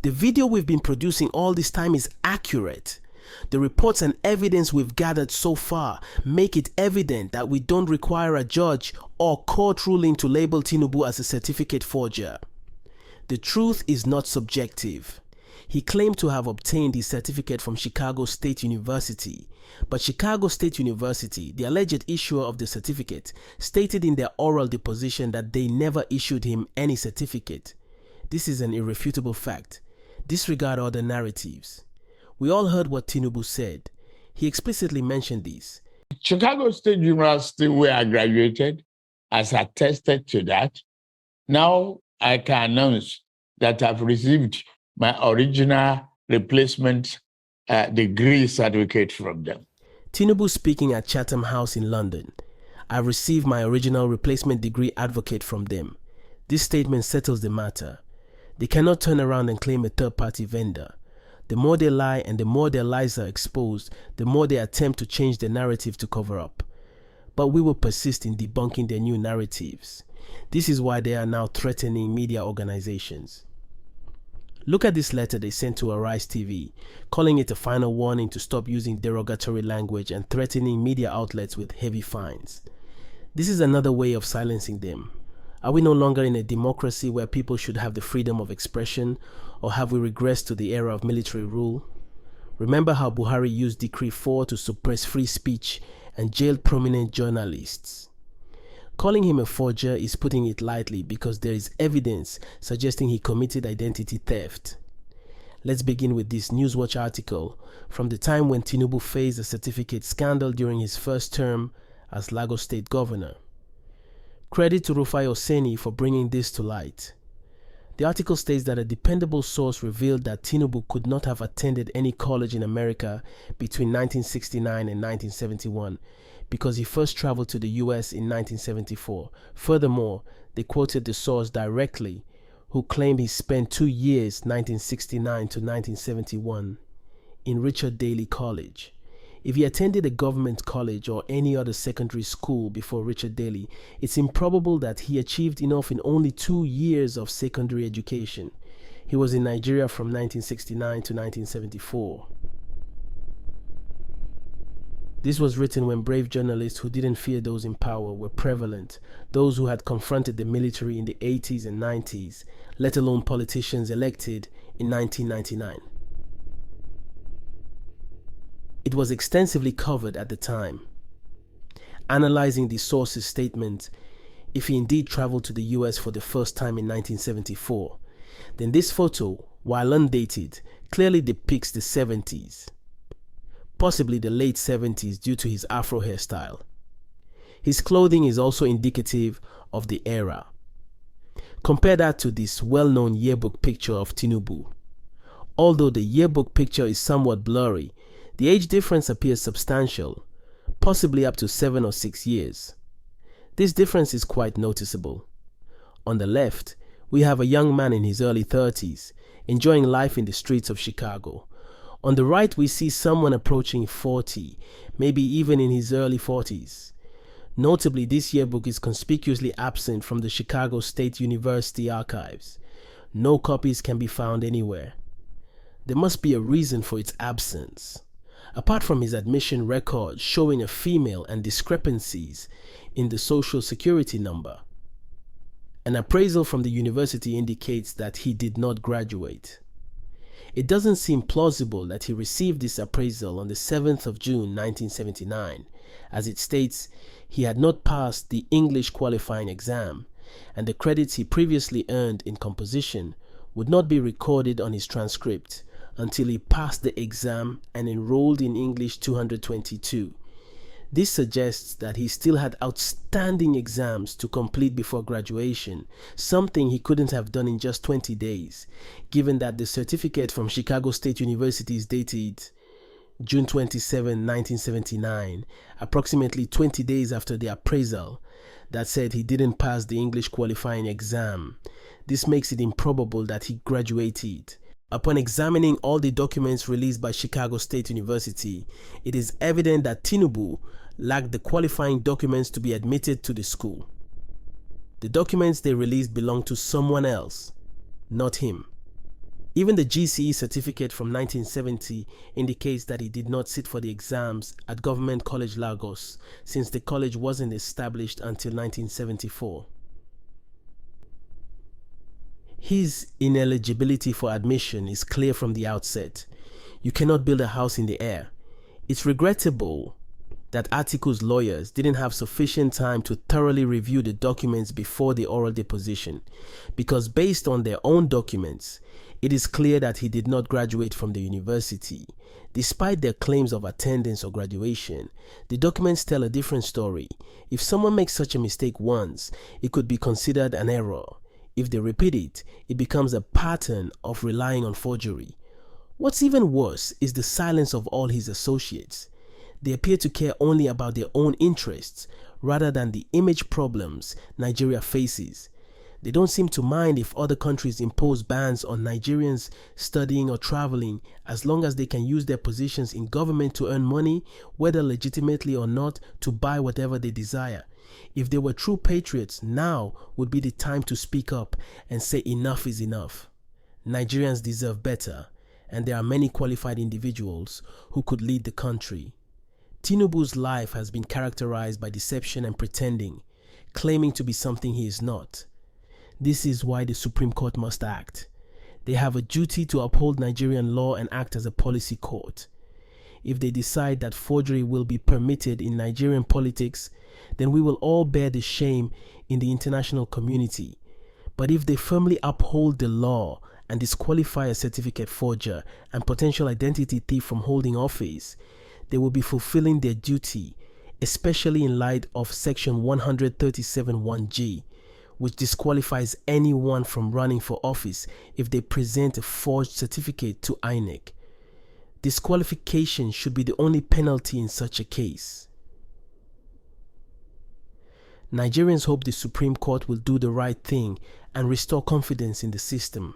The video we've been producing all this time is accurate. The reports and evidence we've gathered so far make it evident that we don't require a judge or court ruling to label Tinubu as a certificate forger. The truth is not subjective. He claimed to have obtained his certificate from Chicago State University, but Chicago State University, the alleged issuer of the certificate, stated in their oral deposition that they never issued him any certificate. This is an irrefutable fact. Disregard other narratives. We all heard what Tinubu said. He explicitly mentioned this. Chicago State University, where I graduated, has attested to that. Now I can announce that I've received my original replacement degree certificate from them. Tinubu speaking at Chatham House in London. I received my original replacement degree advocate from them. This statement settles the matter. They cannot turn around and claim a third-party vendor. The more they lie and the more their lies are exposed, the more they attempt to change the narrative to cover up. But we will persist in debunking their new narratives. This is why they are now threatening media organizations. Look at this letter they sent to Arise TV, calling it a final warning to stop using derogatory language and threatening media outlets with heavy fines. This is another way of silencing them. Are we no longer in a democracy where people should have the freedom of expression, or have we regressed to the era of military rule? Remember how Buhari used Decree 4 to suppress free speech and jailed prominent journalists? Calling him a forger is putting it lightly because there is evidence suggesting he committed identity theft. Let's begin with this Newswatch article from the time when Tinubu faced a certificate scandal during his first term as Lagos State Governor. Credit to Rufai Oseni for bringing this to light. The article states that a dependable source revealed that Tinubu could not have attended any college in America between 1969 and 1971 because he first traveled to the US in 1974. Furthermore, they quoted the source directly, who claimed he spent 2 years, 1969 to 1971, in Richard Daley College. If he attended a government college or any other secondary school before Richard Daley, it's improbable that he achieved enough in only 2 years of secondary education. He was in Nigeria from 1969 to 1974. This was written when brave journalists who didn't fear those in power were prevalent, those who had confronted the military in the 80s and 90s, let alone politicians elected in 1999. It was extensively covered at the time. Analyzing the source's statement, if he indeed traveled to the US for the first time in 1974, then this photo, while undated, clearly depicts the 70s, possibly the late 70s due to his afro hairstyle. His clothing is also indicative of the era. Compare that to this well-known yearbook picture of Tinubu. Although the yearbook picture is somewhat blurry, the age difference appears substantial, possibly up to 7 or 6 years. This difference is quite noticeable. On the left, we have a young man in his early 30s, enjoying life in the streets of Chicago. On the right, we see someone approaching 40, maybe even in his early 40s. Notably, this yearbook is conspicuously absent from the Chicago State University archives. No copies can be found anywhere. There must be a reason for its absence. Apart from his admission record showing a female and discrepancies in the social security number. An appraisal from the university indicates that he did not graduate. It doesn't seem plausible that he received this appraisal on the 7th of June 1979, as it states he had not passed the English qualifying exam, and the credits he previously earned in composition would not be recorded on his transcript until he passed the exam and enrolled in English 222. This suggests that he still had outstanding exams to complete before graduation, something he couldn't have done in just 20 days, given that the certificate from Chicago State University is dated June 27, 1979, approximately 20 days after the appraisal that said he didn't pass the English qualifying exam. This makes it improbable that he graduated. Upon examining all the documents released by Chicago State University, it is evident that Tinubu lacked the qualifying documents to be admitted to the school. The documents they released belonged to someone else, not him. Even the GCE certificate from 1970 indicates that he did not sit for the exams at Government College Lagos, since the college wasn't established until 1974. His ineligibility for admission is clear from the outset. You cannot build a house in the air. It's regrettable that Atiku's lawyers didn't have sufficient time to thoroughly review the documents before the oral deposition, because based on their own documents, it is clear that he did not graduate from the university. Despite their claims of attendance or graduation, the documents tell a different story. If someone makes such a mistake once, it could be considered an error. If they repeat it, it becomes a pattern of relying on forgery. What's even worse is the silence of all his associates. They appear to care only about their own interests rather than the image problems Nigeria faces. They don't seem to mind if other countries impose bans on Nigerians studying or traveling, as long as they can use their positions in government to earn money, whether legitimately or not, to buy whatever they desire. If they were true patriots, now would be the time to speak up and say enough is enough. Nigerians deserve better, and there are many qualified individuals who could lead the country. Tinubu's life has been characterized by deception and pretending, claiming to be something he is not. This is why the Supreme Court must act. They have a duty to uphold Nigerian law and act as a policy court. If they decide that forgery will be permitted in Nigerian politics, then we will all bear the shame in the international community. But if they firmly uphold the law and disqualify a certificate forger and potential identity thief from holding office, they will be fulfilling their duty, especially in light of Section 137(1)(g), which disqualifies anyone from running for office if they present a forged certificate to INEC. Disqualification should be the only penalty in such a case. Nigerians hope the Supreme Court will do the right thing and restore confidence in the system.